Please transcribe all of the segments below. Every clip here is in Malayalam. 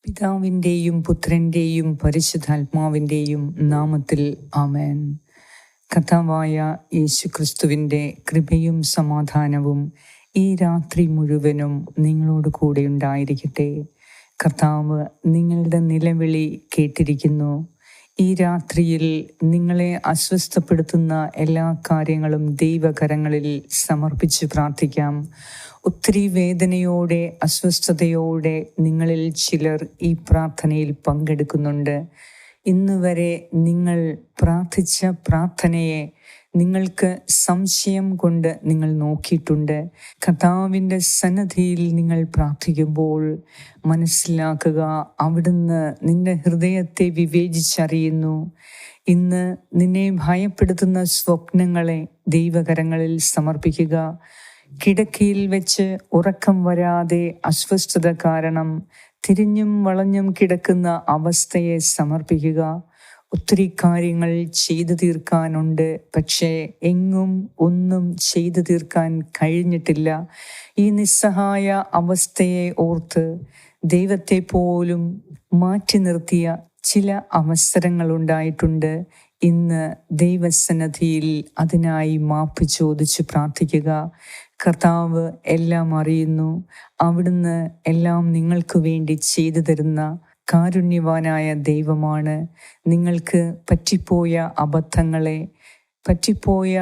പിതാവിൻ്റെയും പുത്രൻ്റെയും പരിശുദ്ധാത്മാവിൻ്റെയും നാമത്തിൽ ആമേൻ. കർത്താവായ യേശുക്രിസ്തുവിൻ്റെ കൃപയും സമാധാനവും ഈ രാത്രി മുഴുവനും നിങ്ങളോട് കൂടെ ഉണ്ടായിരിക്കട്ടെ. കർത്താവ് നിങ്ങളുടെ നിലവിളി കേട്ടിരിക്കുന്നു. ഈ രാത്രിയിൽ നിങ്ങളെ അസ്വസ്ഥപ്പെടുത്തുന്ന എല്ലാ കാര്യങ്ങളും ദൈവകരങ്ങളിൽ സമർപ്പിച്ച് പ്രാർത്ഥിക്കാം. ഒത്തിരി വേദനയോടെ, അസ്വസ്ഥതയോടെ നിങ്ങളിൽ ചിലർ ഈ പ്രാർത്ഥനയിൽ പങ്കെടുക്കുന്നുണ്ട്. ഇന്നുവരെ നിങ്ങൾ പ്രാർത്ഥിച്ച പ്രാർത്ഥനയെ നിങ്ങൾക്ക് സംശയം കൊണ്ട് നിങ്ങൾ നോക്കിയിട്ടുണ്ട്. കർത്താവിൻ്റെ സന്നിധിയിൽ നിങ്ങൾ പ്രാർത്ഥിക്കുമ്പോൾ മനസ്സിലാക്കുക, അവിടുന്ന് നിന്റെ ഹൃദയത്തെ വിവേചിച്ചറിയുന്നു. ഇന്ന് നിന്നെ ഭയപ്പെടുത്തുന്ന സ്വപ്നങ്ങളെ ദൈവകരങ്ങളിൽ സമർപ്പിക്കുക. കിടക്കയിൽ വെച്ച് ഉറക്കം വരാതെ അസ്വസ്ഥത കാരണം തിരിഞ്ഞും വളഞ്ഞും കിടക്കുന്ന അവസ്ഥയെ സമർപ്പിക്കുക. ഒത്തിരി കാര്യങ്ങൾ ചെയ്തു തീർക്കാനുണ്ട്, പക്ഷേ എങ്ങും ഒന്നും ചെയ്തു തീർക്കാൻ കഴിഞ്ഞിട്ടില്ല. ഈ നിസ്സഹായ അവസ്ഥയെ ഓർത്ത് ദൈവത്തെ പോലും മാറ്റി നിർത്തിയ ചില അവസരങ്ങളുണ്ടായിട്ടുണ്ട്. ഇന്ന് ദൈവസന്നിധിയിൽ അതിനായി മാപ്പ് ചോദിച്ച് പ്രാർത്ഥിക്കുക. കർത്താവ് എല്ലാം അറിയുന്നു. അവിടുന്ന് എല്ലാം നിങ്ങൾക്ക് വേണ്ടി ചെയ്തു തരുന്ന കാരുണ്യവാനായ ദൈവമാണ്. നിങ്ങൾക്ക് പറ്റിപ്പോയ അബദ്ധങ്ങളെ, പറ്റിപ്പോയ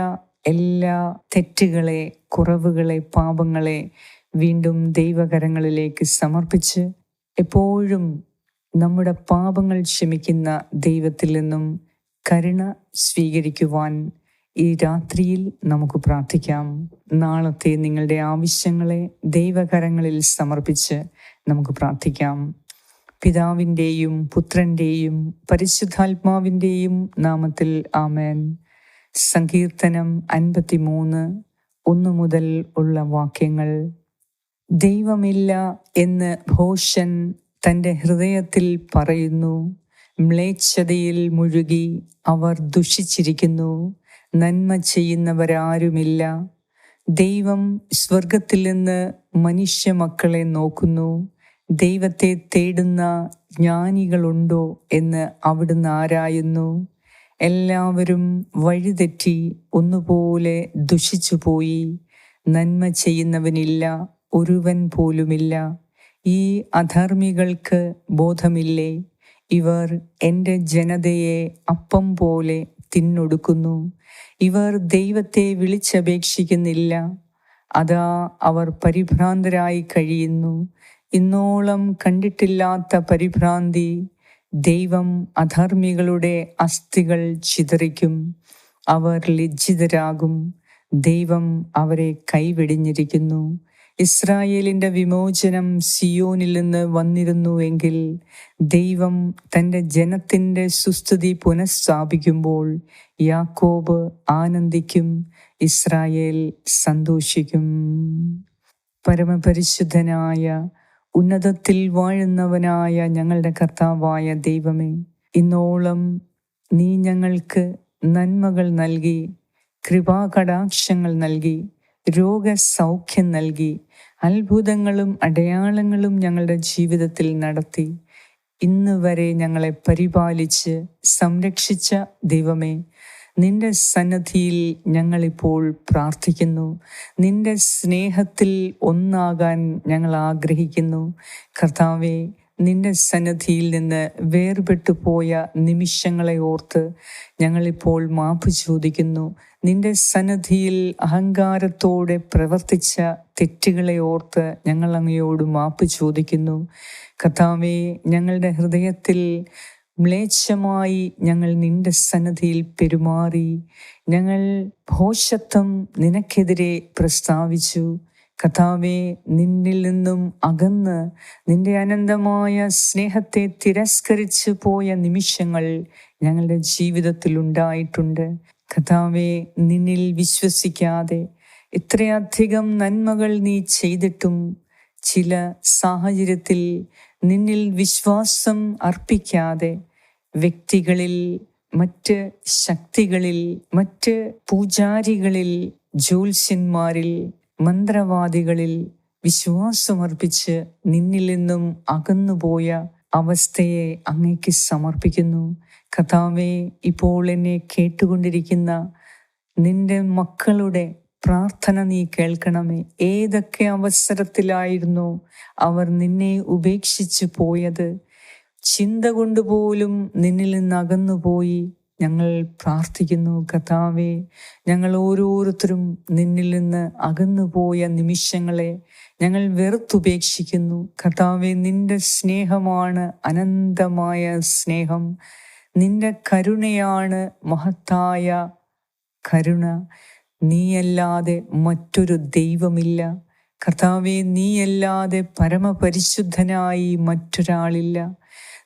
എല്ലാ തെറ്റുകളെ, കുറവുകളെ, പാപങ്ങളെ വീണ്ടും ദൈവകരങ്ങളിലേക്ക് സമർപ്പിച്ച് എപ്പോഴും നമ്മുടെ പാപങ്ങൾ ക്ഷമിക്കുന്ന ദൈവത്തിൽ നിന്നും കരുണ സ്വീകരിക്കുവാൻ ഈ രാത്രിയിൽ നമുക്ക് പ്രാർത്ഥിക്കാം. നാളത്തെ നിങ്ങളുടെ ആവശ്യങ്ങളെ ദൈവകരങ്ങളിൽ സമർപ്പിച്ച് നമുക്ക് പ്രാർത്ഥിക്കാം. പിതാവിൻ്റെയും പുത്രൻ്റെയും പരിശുദ്ധാത്മാവിൻ്റെയും നാമത്തിൽ ആമേൻ. സങ്കീർത്തനം 53:1 മുതൽ ഉള്ള വാക്യങ്ങൾ. ദൈവമില്ല എന്ന് ഭോഷൻ തൻ്റെ ഹൃദയത്തിൽ പറയുന്നു. മ്ലേച്ഛതയിൽ മുഴുകി അവർ ദുഷിച്ചിരിക്കുന്നു. നന്മ ചെയ്യുന്നവരാരുമില്ല. ദൈവം സ്വർഗത്തിൽ നിന്ന് മനുഷ്യ മക്കളെ നോക്കുന്നു. ദൈവത്തെ തേടുന്ന ജ്ഞാനികളുണ്ടോ എന്ന് അവിടുന്ന് ആരായുന്നു. എല്ലാവരും വഴിതെറ്റി ഒന്നുപോലെ ദുഷിച്ചുപോയി. നന്മ ചെയ്യുന്നവനില്ല, ഒരുവൻ പോലുമില്ല. ഈ അധർമ്മികൾക്ക് ബോധമില്ലേ? ഇവർ എൻ്റെ ജനതയെ അപ്പം പോലെ തിന്നൊടുക്കുന്നു. ഇവർ ദൈവത്തെ വിളിച്ചപേക്ഷിക്കുന്നില്ല. അതാ അവർ പരിഭ്രാന്തരായി കഴിയുന്നു. ഇന്നോളം കണ്ടിട്ടില്ലാത്ത പരിഭ്രാന്തി. ദൈവം അധർമ്മികളുടെ അസ്ഥികൾ ചിതറിക്കും. അവർ ലജ്ജിതരാകും. ദൈവം അവരെ കൈവെടിഞ്ഞിരിക്കുന്നു. ഇസ്രായേലിൻ്റെ വിമോചനം സിയോനിൽ നിന്ന് വന്നിരുന്നുവെങ്കിൽ, ദൈവം തൻ്റെ ജനത്തിൻ്റെ സുസ്ഥിതി പുനഃസ്ഥാപിക്കുമ്പോൾ യാക്കോബ് ആനന്ദിക്കും, ഇസ്രായേൽ സന്തോഷിക്കും. പരമപരിശുദ്ധനായ, ഉന്നതത്തിൽ വാഴുന്നവനായ ഞങ്ങളുടെ കർത്താവായ ദൈവമേ, ഇന്നോളം നീ ഞങ്ങൾക്ക് നന്മകൾ നൽകി, കൃപാകടാക്ഷങ്ങൾ നൽകി, രോഗസൗഖ്യം നൽകി, അത്ഭുതങ്ങളും അടയാളങ്ങളും ഞങ്ങളുടെ ജീവിതത്തിൽ നടത്തി ഇന്ന് വരെ ഞങ്ങളെ പരിപാലിച്ച് സംരക്ഷിച്ച ദൈവമേ, നിന്റെ സന്നിധിയിൽ ഞങ്ങളിപ്പോൾ പ്രാർത്ഥിക്കുന്നു. നിന്റെ സ്നേഹത്തിൽ ഒന്നാകാൻ ഞങ്ങൾ ആഗ്രഹിക്കുന്നു. കർത്താവേ, നിന്റെ സന്നിധിയിൽ നിന്ന് വേർപെട്ടു പോയ നിമിഷങ്ങളെ ഓർത്ത് ഞങ്ങളിപ്പോൾ മാപ്പ് ചോദിക്കുന്നു. നിന്റെ സന്നിധിയിൽ അഹങ്കാരത്തോടെ പ്രവർത്തിച്ച തെറ്റുകളെ ഓർത്ത് ഞങ്ങൾ അങ്ങയോട് മാപ്പ് ചോദിക്കുന്നു. കർത്താവേ, ഞങ്ങളുടെ ഹൃദയത്തിൽ മ്ലേച്ഛമായി ഞങ്ങൾ നിന്റെ സന്നിധിയിൽ പെരുമാറി. ഞങ്ങൾ ഭോഷത്വം നിനക്കെതിരെ പ്രസ്താവിച്ചു. കർത്താവേ, നിന്നിൽ നിന്നും അകന്ന് നിന്റെ അനന്തമായ സ്നേഹത്തെ തിരസ്കരിച്ചു പോയ നിമിഷങ്ങൾ ഞങ്ങളുടെ ജീവിതത്തിൽ ഉണ്ടായിട്ടുണ്ട്. കർത്താവേ, നിന്നിൽ വിശ്വസിക്കാതെ ഇത്രയധികം നന്മകൾ നീ ചെയ്തിട്ടും ചില സാഹചര്യത്തിൽ നിന്നിൽ വിശ്വാസം അർപ്പിക്കാതെ വ്യക്തികളിൽ, മറ്റ് ശക്തികളിൽ, മറ്റ് പൂജാരികളിൽ, ജ്യോത്സ്യന്മാരിൽ, മന്ത്രവാദികളിൽ വിശ്വാസമർപ്പിച്ച് നിന്നിൽ നിന്നും അകന്നുപോയ അവസ്ഥയെ അങ്ങേക്ക് സമർപ്പിക്കുന്നു. കർത്താവേ, ഇപ്പോൾ എന്നെ കേട്ടുകൊണ്ടിരിക്കുന്ന നിന്റെ മക്കളുടെ പ്രാർത്ഥന നീ കേൾക്കണമേ. ഏതൊക്കെ അവസരത്തിലായിരുന്നു അവർ നിന്നെ ഉപേക്ഷിച്ചു പോയത്? ചിന്ത കൊണ്ടുപോലും നിന്നിൽ നിന്ന് അകന്നുപോയി ഞങ്ങൾ പ്രാർത്ഥിക്കുന്നു. കർത്താവേ, ഞങ്ങൾ ഓരോരുത്തരും നിന്നിൽ നിന്ന് അകന്നുപോയ നിമിഷങ്ങളെ ഞങ്ങൾ വെറുത്തുപേക്ഷിക്കുന്നു. കർത്താവേ, നിന്റെ സ്നേഹമാണ് അനന്തമായ സ്നേഹം. നിന്റെ കരുണയാണ് മഹത്തായ കരുണ. നീയല്ലാതെ മറ്റൊരു ദൈവമില്ല. കർത്താവേ, നീയല്ലാതെ പരമപരിശുദ്ധനായി മറ്റൊരാളില്ല.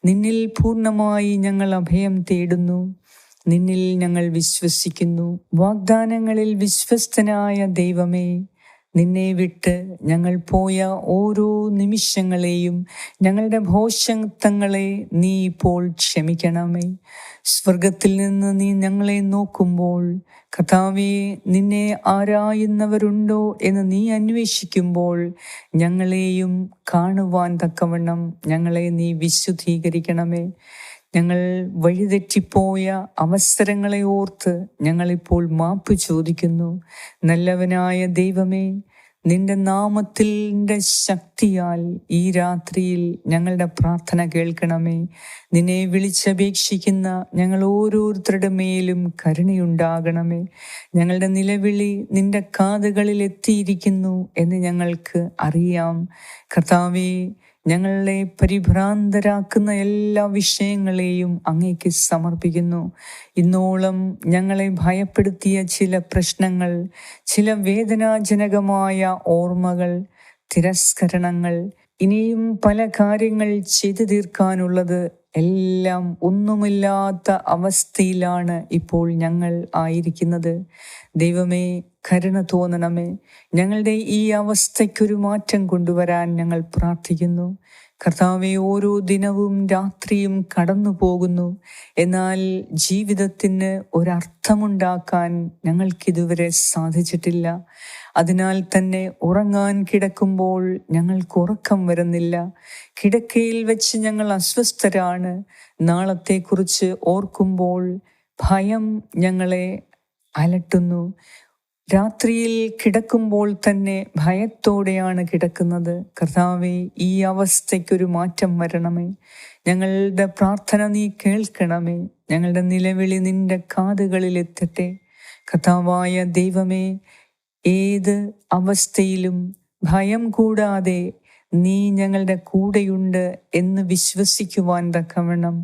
നിന്നിൽ പൂർണ്ണമായി ഞങ്ങൾ അഭയം തേടുന്നു. നിന്നിൽ ഞങ്ങൾ വിശ്വസിക്കുന്നു. വാഗ്ദാനങ്ങളിൽ വിശ്വസ്തനായ ദൈവമേ, നിന്നെ വിട്ട് ഞങ്ങൾ പോയ ഓരോ നിമിഷങ്ങളെയും ഞങ്ങളുടെ ഭോഷത്വങ്ങളെ നീ ഇപ്പോൾ ക്ഷമിക്കണമേ. സ്വർഗത്തിൽ നിന്ന് നീ ഞങ്ങളെ നോക്കുമ്പോൾ കർത്താവേ, നിന്നെ ആരായുന്നവരുണ്ടോ എന്ന് നീ അന്വേഷിക്കുമ്പോൾ ഞങ്ങളെയും കാണുവാൻ തക്കവണ്ണം ഞങ്ങളെ നീ വിശുദ്ധീകരിക്കണമേ. ഞങ്ങൾ വഴിതെറ്റിപ്പോയ അവസരങ്ങളെ ഓർത്ത് ഞങ്ങളിപ്പോൾ മാപ്പ് ചോദിക്കുന്നു. നല്ലവനായ ദൈവമേ, നിന്റെ നാമത്തിൻ്റെ ശക്തിയാൽ ഈ രാത്രിയിൽ ഞങ്ങളുടെ പ്രാർത്ഥന കേൾക്കണമേ. നിന്നെ വിളിച്ചപേക്ഷിക്കുന്ന ഞങ്ങൾ ഓരോരുത്തരുടെ മേലും കരുണയുണ്ടാകണമേ. ഞങ്ങളുടെ നിലവിളി നിന്റെ കാതുകളിൽ എത്തിയിരിക്കുന്നു എന്ന് ഞങ്ങൾക്ക് അറിയാം. കർത്താവേ, ഞങ്ങളെ പരിഭ്രാന്തരാക്കുന്ന എല്ലാ വിഷയങ്ങളെയും അങ്ങേക്ക് സമർപ്പിക്കുന്നു. ഇന്നോളം ഞങ്ങളെ ഭയപ്പെടുത്തിയ ചില പ്രശ്നങ്ങൾ, ചില വേദനാജനകമായ ഓർമ്മകൾ, തിരസ്കരണങ്ങൾ, ഇനിയും പല കാര്യങ്ങൾ ചെയ്തു തീർക്കാനുള്ളത് എല്ലാം ഒന്നുമില്ലാത്ത അവസ്ഥയിലാണ് ഇപ്പോൾ ഞങ്ങൾ ആയിരിക്കുന്നത്. ദൈവമേ, കരുണ തോന്നണമേ. ഞങ്ങളുടെ ഈ അവസ്ഥയ്ക്കൊരു മാറ്റം കൊണ്ടുവരാൻ ഞങ്ങൾ പ്രാർത്ഥിക്കുന്നു. കർത്താവെ, ഓരോ ദിനവും രാത്രിയും കടന്നു പോകുന്നു. എന്നാൽ ജീവിതത്തിന് ഒരർത്ഥമുണ്ടാക്കാൻ ഞങ്ങൾക്കിതുവരെ സാധിച്ചിട്ടില്ല. അതിനാൽ തന്നെ ഉറങ്ങാൻ കിടക്കുമ്പോൾ ഞങ്ങൾക്ക് ഉറക്കം വരുന്നില്ല. കിടക്കയിൽ വെച്ച് ഞങ്ങൾ അസ്വസ്ഥരാണ്. നാളത്തെക്കുറിച്ച് ഓർക്കുമ്പോൾ ഭയം ഞങ്ങളെ അലട്ടുന്നു. രാത്രിയിൽ കിടക്കുമ്പോൾ തന്നെ ഭയത്തോടെയാണ് കിടക്കുന്നത്. കർത്താവേ, ഈ അവസ്ഥയ്ക്കൊരു മാറ്റം വരണമേ. ഞങ്ങളുടെ പ്രാർത്ഥന നീ കേൾക്കണമേ. ഞങ്ങളുടെ നിലവിളി നിന്റെ കാതുകളിൽ എത്തട്ടെ. കർത്താവായ ദൈവമേ, ഏത് അവസ്ഥയിലും ഭയം കൂടാതെ നീ ഞങ്ങളുടെ കൂടെയുണ്ട് എന്ന് വിശ്വസിക്കുവാൻ തക്കവണ്ണം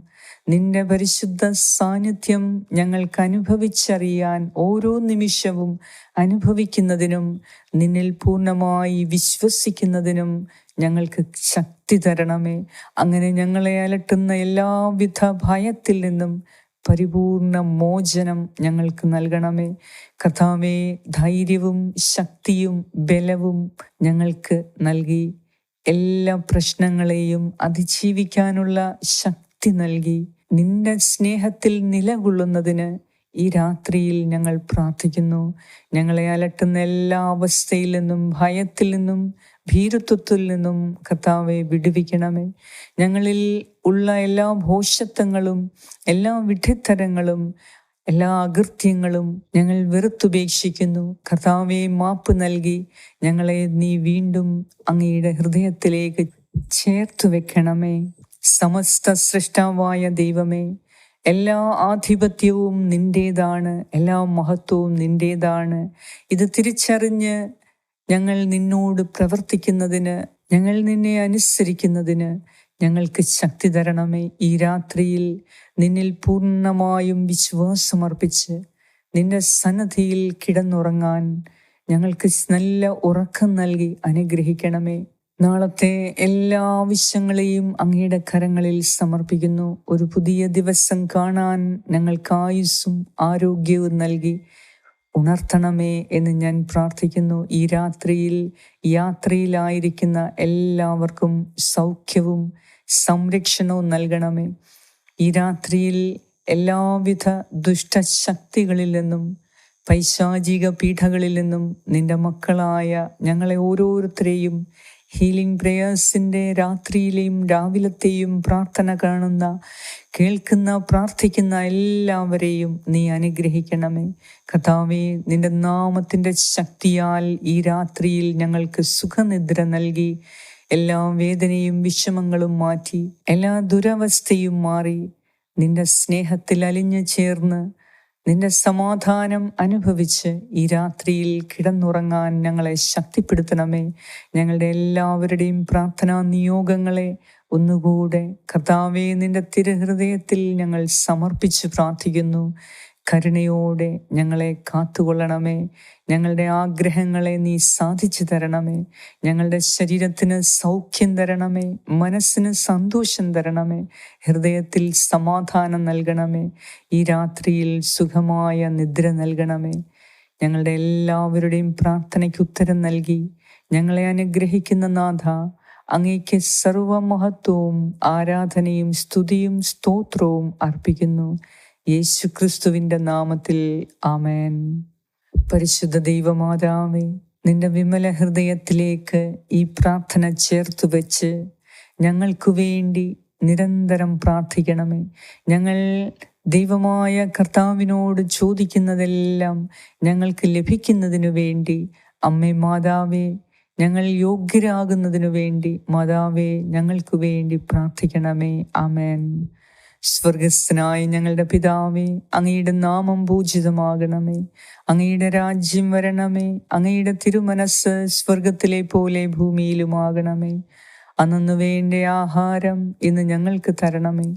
നിന്റെ പരിശുദ്ധ സാന്നിധ്യം ഞങ്ങൾക്ക് അനുഭവിച്ചറിയാൻ, ഓരോ നിമിഷവും അനുഭവിക്കുന്നതിനും നിന്നിൽ പൂർണ്ണമായി വിശ്വസിക്കുന്നതിനും ഞങ്ങൾക്ക് ശക്തി തരണമേ. അങ്ങനെ ഞങ്ങളെ അലട്ടുന്ന എല്ലാവിധ ഭയത്തിൽ നിന്നും പരിപൂർണ മോചനം ഞങ്ങൾക്ക് നൽകണമേ. കർത്താവേ, ധൈര്യവും ശക്തിയും ബലവും ഞങ്ങൾക്ക് നൽകി എല്ലാ പ്രശ്നങ്ങളെയും അതിജീവിക്കാനുള്ള ശക്തി നൽകി നിന്റെ സ്നേഹത്തിൽ നിലകൊള്ളുന്നതിന് ഈ രാത്രിയിൽ ഞങ്ങൾ പ്രാർത്ഥിക്കുന്നു. ഞങ്ങളെ അലട്ടുന്ന എല്ലാ അവസ്ഥയിൽ നിന്നും, ഭയത്തിൽ നിന്നും, ഭീരുത്വത്തിൽ നിന്നും കർത്താവെ വിടുവിക്കണമേ. ഞങ്ങളിൽ ഉള്ള എല്ലാ ഭോഷത്വങ്ങളും, എല്ലാ വിഡ്ഢിത്തരങ്ങളും, എല്ലാ അകൃത്യങ്ങളും ഞങ്ങൾ വെറുത്തുപേക്ഷിക്കുന്നു. കർത്താവെ, മാപ്പ് നൽകി ഞങ്ങളെ നീ വീണ്ടും അങ്ങയുടെ ഹൃദയത്തിലേക്ക് ചേർത്ത് വെക്കണമേ. സമസ്ത സൃഷ്ടാവായ ദൈവമേ, എല്ലാ ആധിപത്യവും നിന്റേതാണ്, എല്ലാ മഹത്വവും നിന്റേതാണ്. ഇത് തിരിച്ചറിഞ്ഞ് ഞങ്ങൾ നിന്നോട് പ്രവർത്തിക്കുന്നതിന്, ഞങ്ങൾ നിന്നെ അനുസരിക്കുന്നതിന് ഞങ്ങൾക്ക് ശക്തി തരണമേ. ഈ രാത്രിയിൽ നിന്നിൽ പൂർണ്ണമായും വിശ്വാസമർപ്പിച്ച് നിന്റെ സന്നദ്ധിയിൽ കിടന്നുറങ്ങാൻ ഞങ്ങൾക്ക് നല്ല ഉറക്കം നൽകി അനുഗ്രഹിക്കണമേ. നാളത്തെ എല്ലാ ആവശ്യങ്ങളെയും അങ്ങയുടെ കരങ്ങളിൽ സമർപ്പിക്കുന്നു. ഒരു പുതിയ ദിവസം കാണാൻ ഞങ്ങൾക്ക് ആയുസ്സും ആരോഗ്യവും നൽകി ഉണർത്തണമേ എന്ന് ഞാൻ പ്രാർത്ഥിക്കുന്നു. ഈ രാത്രിയിൽ യാത്രയിലായിരിക്കുന്ന എല്ലാവർക്കും സൗഖ്യവും സംരക്ഷണവും നൽകണമേ. ഈ രാത്രിയിൽ എല്ലാവിധ ദുഷ്ടശക്തികളിൽ നിന്നും, പൈശാചിക പീഠകളിൽ നിന്നും നിന്റെ മക്കളായ ഞങ്ങളെ ഓരോരുത്തരെയും ഹീലിംഗ് പ്രേയേഴ്സിൻ്റെ രാത്രിയിലെയും രാവിലത്തെയും പ്രാർത്ഥന കാണുന്ന, കേൾക്കുന്ന, പ്രാർത്ഥിക്കുന്ന എല്ലാവരെയും നീ അനുഗ്രഹിക്കണമേ. കർത്താവേ, നിന്റെ നാമത്തിൻ്റെ ശക്തിയാൽ ഈ രാത്രിയിൽ ഞങ്ങൾക്ക് സുഖനിദ്ര നൽകി എല്ലാ വേദനയും വിഷമങ്ങളും മാറ്റി എല്ലാ ദുരവസ്ഥയും മാറി നിന്റെ സ്നേഹത്തിൽ അലിഞ്ഞു ചേർന്ന് നിന്റെ സമാധാനം അനുഭവിച്ച് ഈ രാത്രിയിൽ കിടന്നുറങ്ങാൻ ഞങ്ങളെ ശക്തിപ്പെടുത്തണമേ. ഞങ്ങളുടെ എല്ലാവരുടെയും പ്രാർത്ഥനാ നിയോഗങ്ങളെ ഒന്നുകൂടെ കർത്താവേ നിന്റെ തിരുഹൃദയത്തിൽ ഞങ്ങൾ സമർപ്പിച്ച് പ്രാർത്ഥിക്കുന്നു. കരുണയോടെ ഞങ്ങളെ കാത്തുകൊള്ളണമേ. ഞങ്ങളുടെ ആഗ്രഹങ്ങളെ നീ സാധിച്ചു തരണമേ. ഞങ്ങളുടെ ശരീരത്തിന് സൗഖ്യം തരണമേ. മനസ്സിന് സന്തോഷം തരണമേ. ഹൃദയത്തിൽ സമാധാനം നൽകണമേ. ഈ രാത്രിയിൽ സുഖമായ നിദ്ര നൽകണമേ. ഞങ്ങളുടെ എല്ലാവരുടെയും പ്രാർത്ഥനയ്ക്ക് ഉത്തരം നൽകി ഞങ്ങളെ അനുഗ്രഹിക്കുന്ന നാഥ, അങ്ങേക്ക് സർവമഹത്വവും ആരാധനയും സ്തുതിയും സ്തോത്രവും അർപ്പിക്കുന്നു. യേശുക്രിസ്തുവിൻ്റെ നാമത്തിൽ ആമേൻ. പരിശുദ്ധ ദൈവമാതാവേ, നിന്റെ വിമല ഹൃദയത്തിലേക്ക് ഈ പ്രാർത്ഥന ചേർത്ത് വെച്ച് ഞങ്ങൾക്കു വേണ്ടി നിരന്തരം പ്രാർത്ഥിക്കണമേ. ഞങ്ങൾ ദൈവമായ കർത്താവിനോട് ചോദിക്കുന്നതെല്ലാം ഞങ്ങൾക്ക് ലഭിക്കുന്നതിനു വേണ്ടി അമ്മേ മാതാവേ, ഞങ്ങൾ യോഗ്യരാകുന്നതിനു വേണ്ടി മാതാവേ ഞങ്ങൾക്ക് വേണ്ടി പ്രാർത്ഥിക്കണമേ. ആമേൻ. സ്വർഗസ്ഥനായ ഞങ്ങളുടെ പിതാവേ, അങ്ങയുടെ നാമം പൂജിതമാകണമേ. അങ്ങയുടെ രാജ്യം വരണമേ. അങ്ങയുടെ തിരുമനസ് സ്വർഗത്തിലെ പോലെ ഭൂമിയിലുമാകണമേ. അന്നു വേണ്ട ആഹാരം ഇന്ന് ഞങ്ങൾക്ക് തരണമേ.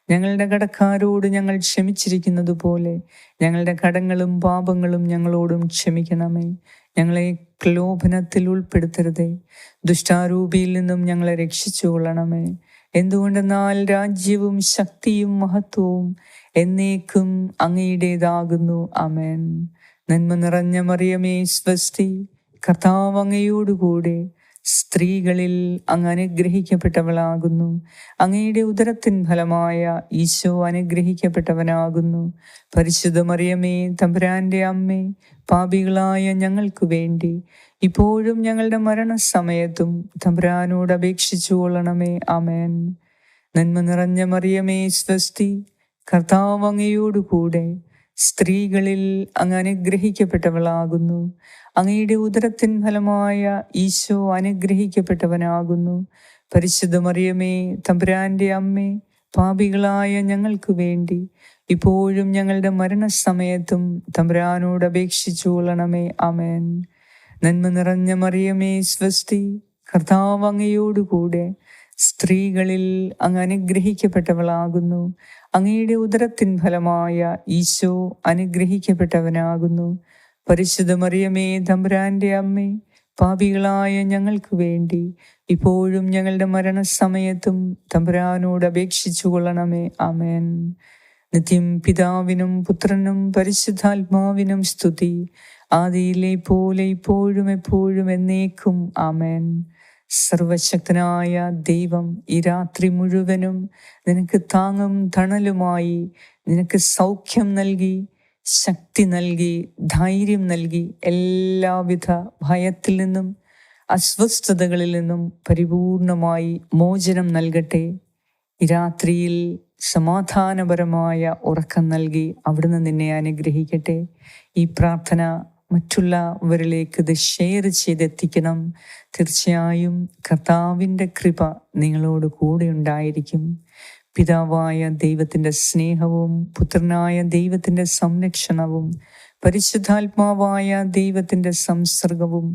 ഞങ്ങളുടെ കടക്കാരോട് ഞങ്ങൾ ക്ഷമിച്ചിരിക്കുന്നത് പോലെ ഞങ്ങളുടെ കടങ്ങളും പാപങ്ങളും ഞങ്ങളോടും ക്ഷമിക്കണമേ. ഞങ്ങളെ പ്രലോഭനത്തിൽ ഉൾപ്പെടുത്തരുതേ, ദുഷ്ടാരൂപിയിൽ നിന്നും ഞങ്ങളെ രക്ഷിച്ചു കൊള്ളണമേ. എന്തുകൊണ്ടെന്നാൽ രാജ്യവും ശക്തിയും മഹത്വവും എന്നേക്കും അങ്ങയുടേതാകുന്നു. ആമേൻ. നന്മ നിറഞ്ഞ മറിയമേ സ്വസ്തി, കർത്താവ് അങ്ങയോടുകൂടെ സ്ത്രീകളിൽ അങ്ങ് അനുഗ്രഹിക്കപ്പെട്ടവളാകുന്നു. അങ്ങയുടെ ഉദരത്തിൻ ഫലമായ ഈശോ അനുഗ്രഹിക്കപ്പെട്ടവനാകുന്നു. പരിശുദ്ധ മറിയമേ, തമ്പുരാന്റെ അമ്മേ, പാപികളായ ഞങ്ങൾക്ക് വേണ്ടി ഇപ്പോഴും ഞങ്ങളുടെ മരണസമയത്തും തമ്പുരാനോട് അപേക്ഷിച്ചു കൊള്ളണമേ. ആമേൻ. നന്മ നിറഞ്ഞ മറിയമേ സ്വസ്തി, കർത്താവ് അങ്ങയോടുകൂടെ സ്ത്രീകളിൽ അങ്ങ് അനുഗ്രഹിക്കപ്പെട്ടവളാകുന്നു. അങ്ങയുടെ ഉദരത്തിൻ ഫലമായ ഈശോ അനുഗ്രഹിക്കപ്പെട്ടവനാകുന്നു. പരിശുദ്ധ മറിയമേ, തമ്പുരാന്റെ അമ്മേ, പാപികളായ ഞങ്ങൾക്ക് വേണ്ടി ഇപ്പോഴും ഞങ്ങളുടെ മരണസമയത്തും തമ്പുരാനോട് അപേക്ഷിച്ചു കൊള്ളണമേ. ആമേൻ. നന്മ നിറഞ്ഞ മറിയമേ സ്വസ്തി, കർത്താവ് അങ്ങയോടുകൂടെ സ്ത്രീകളിൽ അങ്ങ് അനുഗ്രഹിക്കപ്പെട്ടവളാകുന്നു. അങ്ങയുടെ ഉദരത്തിൻ ഫലമായ ഈശോ അനുഗ്രഹിക്കപ്പെട്ടവനാകുന്നു. പരിശുദ്ധ മറിയമേ, തമ്പുരാന്റെ അമ്മേ, പാപികളായ ഞങ്ങൾക്ക് വേണ്ടി ഇപ്പോഴും ഞങ്ങളുടെ മരണസമയത്തും തമ്പുരാനോട് അപേക്ഷിച്ചു കൊള്ളണമേ. ആമേൻ. നിത്യം പിതാവിനും പുത്രനും പരിശുദ്ധാത്മാവിനും സ്തുതി, ആദിയിലെ പോലെ ഇപ്പോഴും എപ്പോഴും എന്നേക്കും. ആമേൻ. സർവശക്തനായ ദൈവം ഈ രാത്രി മുഴുവനും നിനക്ക് താങ്ങും തണലുമായി നിനക്ക് സൗഖ്യം നൽകി, ശക്തി നൽകി, ധൈര്യം നൽകി, എല്ലാവിധ ഭയത്തിൽ നിന്നും അസ്വസ്ഥതകളിൽ നിന്നും പരിപൂർണമായി മോചനം നൽകട്ടെ. ഈ രാത്രിയിൽ സമാധാനപരമായ ഉറക്കം നൽകി അവിടുന്ന് നിന്നെ അനുഗ്രഹിക്കട്ടെ. ഈ പ്രാർത്ഥന മറ്റുള്ളവരിലേക്ക് ഇത് ഷെയർ ചെയ്തെത്തിക്കണം. തീർച്ചയായും കർത്താവിൻ്റെ കൃപ നിങ്ങളോട് കൂടെ ഉണ്ടായിരിക്കും. പിതാവായ ദൈവത്തിൻ്റെ സ്നേഹവും പുത്രനായ ദൈവത്തിൻ്റെ സംരക്ഷണവും പരിശുദ്ധാത്മാവായ ദൈവത്തിൻ്റെ സംസർഗവും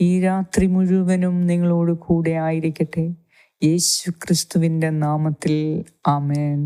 ഈ രാത്രി മുഴുവനും നിങ്ങളോട് കൂടെ ആയിരിക്കട്ടെ. യേശു ക്രിസ്തുവിൻ്റെ നാമത്തിൽ ആമേൻ.